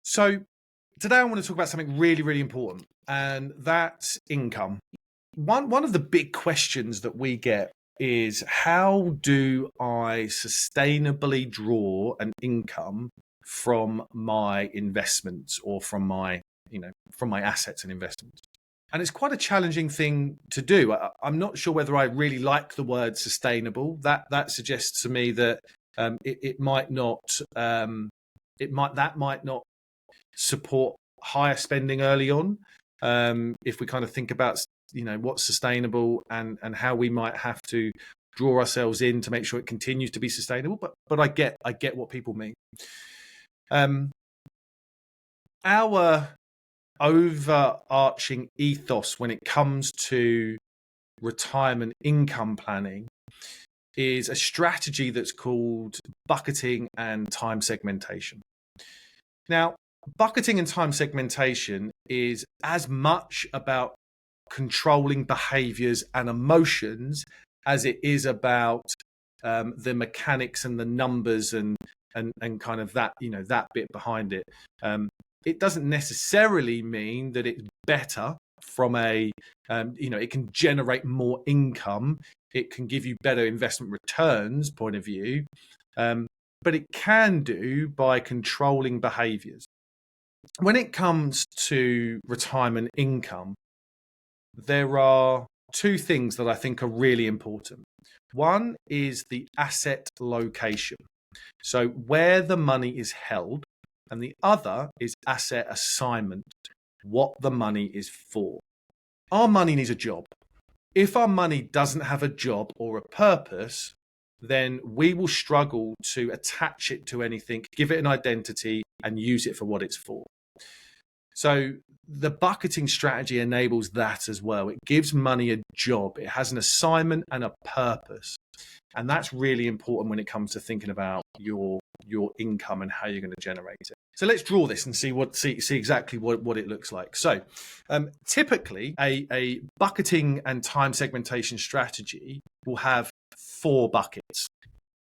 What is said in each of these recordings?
So today I want to talk about something really, really important, and that's income. One of the big questions that we get is, how do I sustainably draw an income from my investments, or from my assets and investments? And it's quite a challenging thing to do. I'm not sure whether I really like the word sustainable. That suggests to me that it might not might not support higher spending early on. If we kind of think about what's sustainable, and how we might have to draw ourselves in to make sure it continues to be sustainable. But I get what people mean. Our overarching ethos when it comes to retirement income planning is a strategy that's called bucketing and time segmentation. Now, bucketing and time segmentation is as much about controlling behaviors and emotions as it is about the mechanics and the numbers and kind of that that bit behind it. It doesn't necessarily mean that it's better from a it can generate more income, it can give you better investment returns point of view, but it can do by controlling behaviors. When it comes to retirement income, there are two things that I think are really important. One is the asset location, so where the money is held, and the other is asset assignment, what the money is for. Our money needs a job. If our money doesn't have a job or a purpose, then we will struggle to attach it to anything, give it an identity, and use it for what it's for. So the bucketing strategy enables that as well. It gives money a job. It has an assignment and a purpose. And that's really important when it comes to thinking about your income and how you're going to generate it. So let's draw this and see exactly what it looks like. So typically a bucketing and time segmentation strategy will have 4 buckets.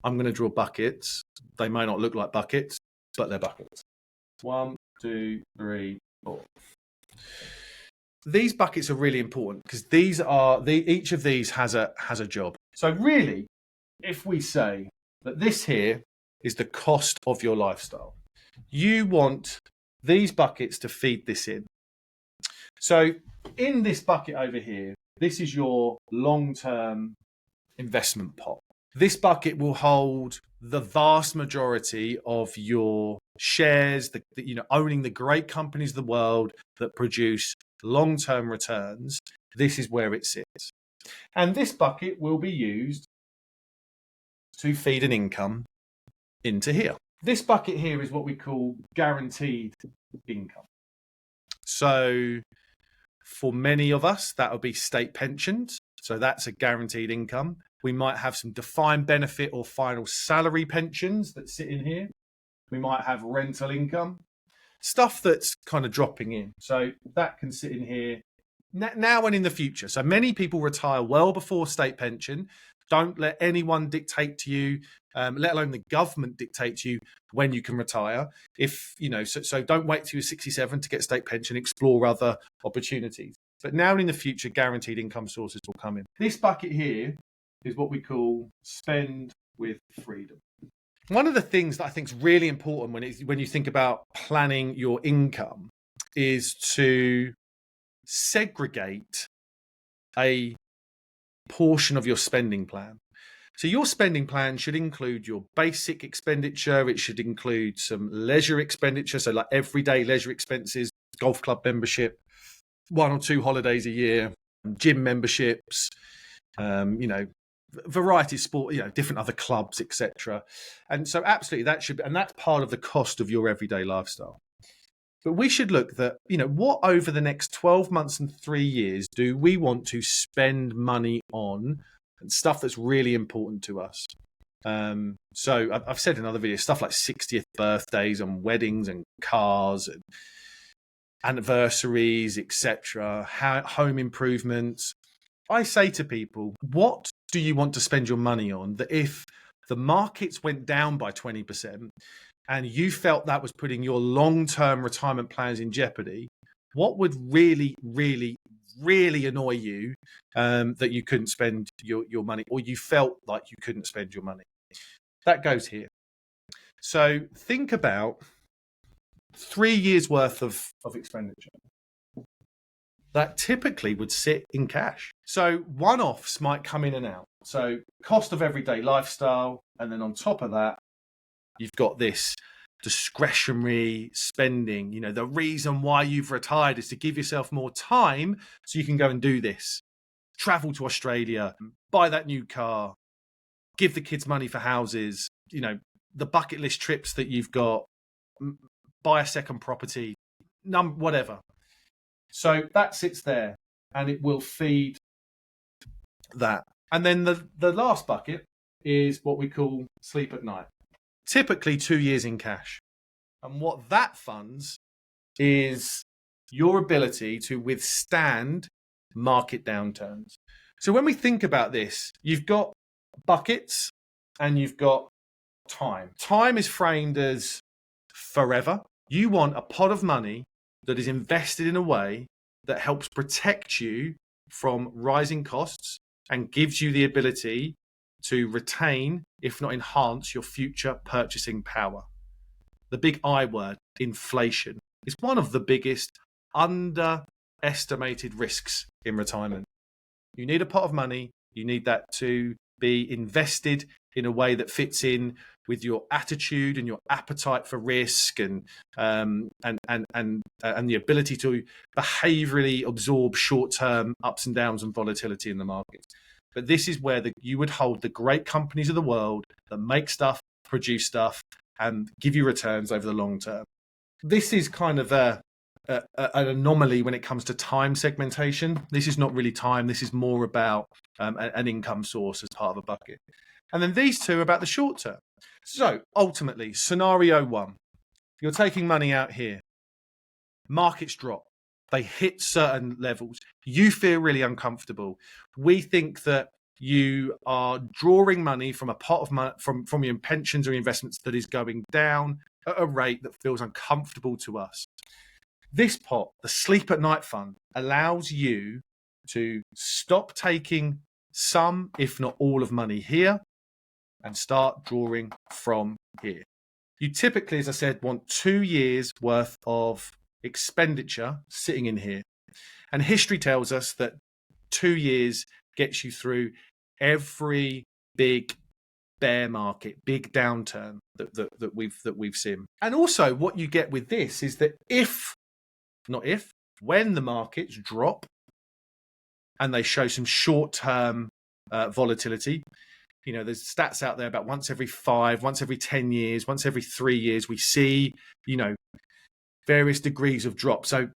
I'm going to draw buckets. They may not look like buckets, but they're buckets. 1, 2, 3, 4. These buckets are really important because each of these has a job. So really, if we say that this here is the cost of your lifestyle, you want these buckets to feed this in. So in this bucket over here, this is your long-term investment pot. This bucket will hold the vast majority of your shares, owning the great companies of the world that produce long-term returns. This is where it sits. And this bucket will be used to feed an income into here. This bucket here is what we call guaranteed income. So for many of us, that would be state pensions. So that's a guaranteed income. We might have some defined benefit or final salary pensions that sit in here. We might have rental income, stuff that's kind of dropping in. So that can sit in here now and in the future. So many people retire well before state pension. Don't let anyone dictate to you, let alone the government dictate to you when you can retire. So don't wait till you're 67 to get state pension. Explore other opportunities. But now and in the future, guaranteed income sources will come in. This bucket here is what we call spend with freedom. One of the things that I think is really important when you think about planning your income is to segregate a portion of your spending plan. So your spending plan should include your basic expenditure. It should include some leisure expenditure, so like everyday leisure expenses, golf club membership, 1 or 2 holidays a year, gym memberships, variety of sport, different other clubs, etc. And so absolutely that's part of the cost of your everyday lifestyle. But we should look that, what over the next 12 months and 3 years do we want to spend money on, and stuff that's really important to us. So I've said in other videos, stuff like 60th birthdays and weddings and cars and anniversaries, etc., home improvements. I say to people, what do you want to spend your money on that if the markets went down by 20% and you felt that was putting your long-term retirement plans in jeopardy, what would really, really, really annoy you that you couldn't spend your money, or you felt like you couldn't spend your money? That goes here. So think about 3 years worth of expenditure that typically would sit in cash. So one-offs might come in and out. So cost of everyday lifestyle, and then on top of that, you've got this discretionary spending. You know, the reason why you've retired is to give yourself more time so you can go and do this. Travel to Australia, buy that new car, give the kids money for houses, you know, the bucket list trips that you've got, buy a second property, whatever. So that sits there and it will feed that. And then the last bucket is what we call sleep at night. Typically 2 years in cash. And what that funds is your ability to withstand market downturns. So when we think about this, you've got buckets and you've got time. Time is framed as forever. You want a pot of money that is invested in a way that helps protect you from rising costs and gives you the ability to retain, if not enhance, your future purchasing power. The big I word, inflation, is one of the biggest underestimated risks in retirement. You need a pot of money. You need that to be invested in a way that fits in with your attitude and your appetite for risk and the ability to behaviorally absorb short-term ups and downs and volatility in the markets. But this is where you would hold the great companies of the world that make stuff, produce stuff, and give you returns over the long term. This is kind of an anomaly when it comes to time segmentation. This is not really time. This is more about an income source as part of a bucket. And then these two are about the short term. So ultimately, scenario one, you're taking money out here. Markets drop. They hit certain levels. You feel really uncomfortable. We think that you are drawing money from a pot of money from your pensions or investments that is going down at a rate that feels uncomfortable to us. This pot, the Sleep at Night Fund, allows you to stop taking some, if not all, of money here and start drawing from here. You typically, as I said, want 2 years worth of expenditure sitting in here. And history tells us that 2 years gets you through every big bear market, big downturn that we've seen. And also what you get with this is that when the markets drop and they show some short-term volatility, you know, there's stats out there about once every 5, once every 10 years, once every 3 years, we see, you know, various degrees of drop. So,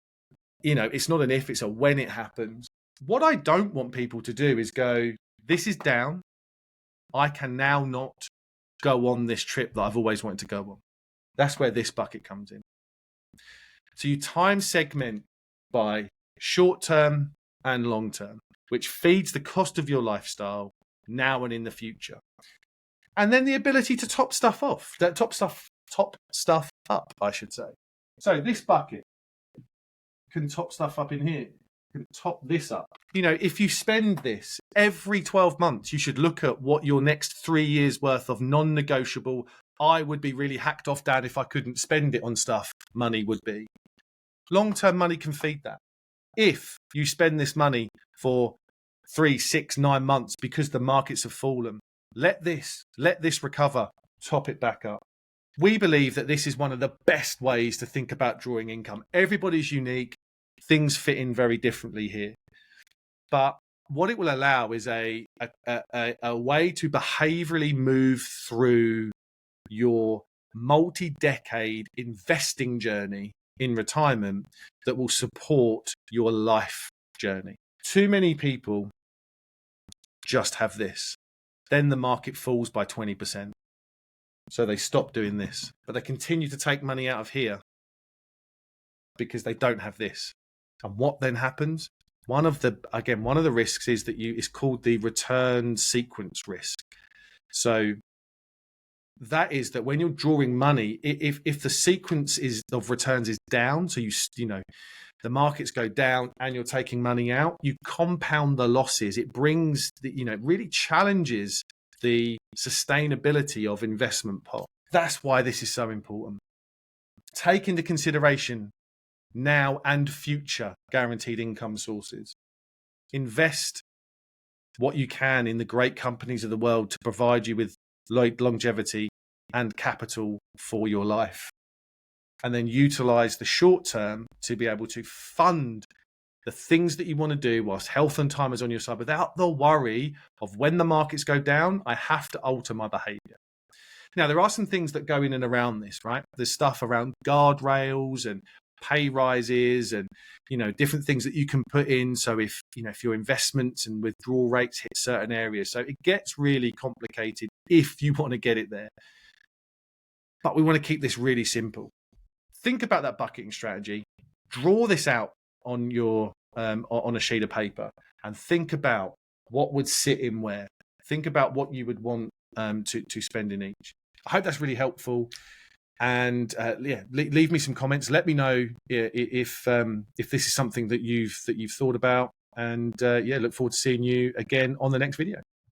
you know, it's not an if, it's a when it happens. What I don't want people to do is go, this is down. I can now not go on this trip that I've always wanted to go on. That's where this bucket comes in. So you time segment by short term and long term, which feeds the cost of your lifestyle now and in the future. And then the ability to top stuff up, I should say. So this bucket can top stuff up in here, can top this up. You know, if you spend this every 12 months, you should look at what your next 3 years worth of non-negotiable, I would be really hacked off, Dad, if I couldn't spend it on stuff, money would be. Long-term money can feed that. If you spend this money for 3, 6, 9 months because the markets have fallen, let this recover, top it back up. We believe that this is one of the best ways to think about drawing income. Everybody's unique. Things fit in very differently here. But what it will allow is a way to behaviorally move through your multi-decade investing journey in retirement that will support your life journey. Too many people just have this. Then the market falls by 20%. So they stop doing this, but they continue to take money out of here because they don't have this. And what then happens? One of the risks is that it's called the return sequence risk. So that is that when you're drawing money, if the sequence of returns is down, so you know the markets go down and you're taking money out, you compound the losses. It brings it really challenges the sustainability of investment pot. That's why this is so important. Take into consideration now and future guaranteed income sources. Invest what you can in the great companies of the world to provide you with longevity and capital for your life. And then utilize the short term to be able to fund the things that you want to do whilst health and time is on your side, without the worry of when the markets go down, I have to alter my behavior. Now, there are some things that go in and around this, right? There's stuff around guardrails and pay rises and, different things that you can put in. So if your investments and withdrawal rates hit certain areas, so it gets really complicated if you want to get it there. But we want to keep this really simple. Think about that bucketing strategy. Draw this out on your on a sheet of paper and think about what would sit in where. Think about what you would want to spend in each. I hope that's really helpful. And leave me some comments. Let me know if this is something that you've thought about. And look forward to seeing you again on the next video.